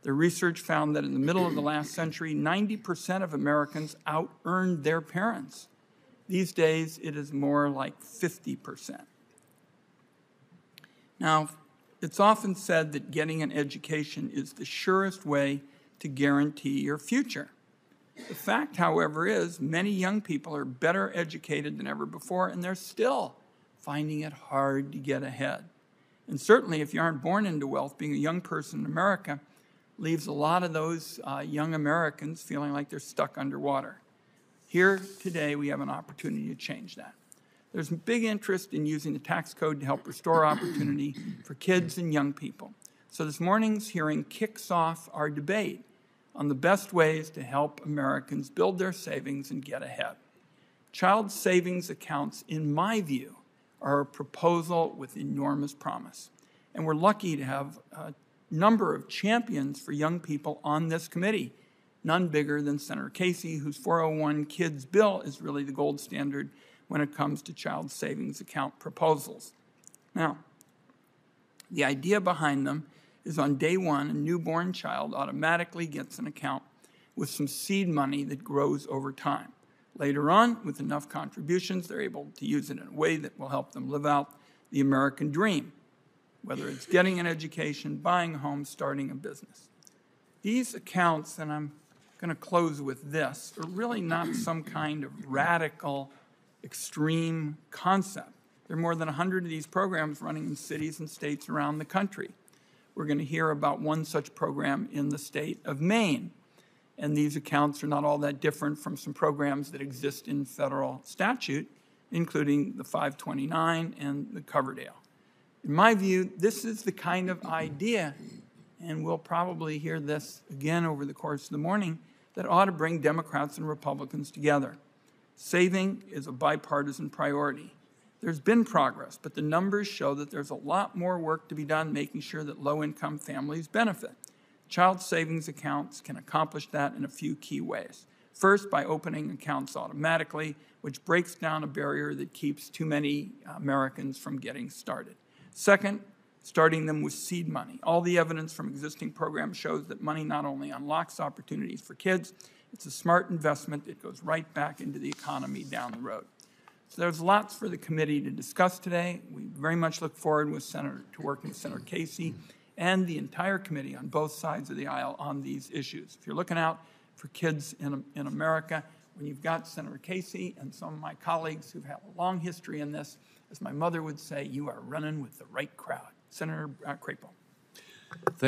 The research found that in the middle of the last century, 90% of Americans out-earned their parents. These days, it is more like 50%. Now, it's often said that getting an education is the surest way to guarantee your future. The fact, however, is many young people are better educated than ever before, and they're still finding it hard to get ahead. And certainly, if you aren't born into wealth, being a young person in America leaves a lot of those young Americans feeling like they're stuck underwater. Here today, we have an opportunity to change that. There's big interest in using the tax code to help restore opportunity for kids and young people. So this morning's hearing kicks off our debate on the best ways to help Americans build their savings and get ahead. Child savings accounts, in my view, are a proposal with enormous promise. And we're lucky to have a number of champions for young people on this committee, none bigger than Senator Casey, whose 401 Kids bill is really the gold standard when it comes to child savings account proposals. Now, the idea behind them is on day one, a newborn child automatically gets an account with some seed money that grows over time. Later on, with enough contributions, they're able to use it in a way that will help them live out the American dream, whether it's getting an education, buying a home, starting a business. These accounts, and I'm going to close with this, are really not some kind of radical, extreme concept. There are more than 100 of these programs running in cities and states around the country. We're going to hear about one such program in the state of Maine. And these accounts are not all that different from some programs that exist in federal statute, including the 529 and the Coverdale. In my view, this is the kind of idea, and we'll probably hear this again over the course of the morning, that ought to bring Democrats and Republicans together. Saving is a bipartisan priority. There's been progress, but the numbers show that there's a lot more work to be done making sure that low-income families benefit. Child savings accounts can accomplish that in a few key ways. First, by opening accounts automatically, which breaks down a barrier that keeps too many Americans from getting started. Second, starting them with seed money. All the evidence from existing programs shows that money not only unlocks opportunities for kids, it's a smart investment that goes right back into the economy down the road. So there's lots for the committee to discuss today. We very much look forward to working with Senator Casey and the entire committee on both sides of the aisle on these issues. If you're looking out for kids in America, when you've got Senator Casey and some of my colleagues who've had a long history in this, as my mother would say, you are running with the right crowd. Senator Crapo. Thank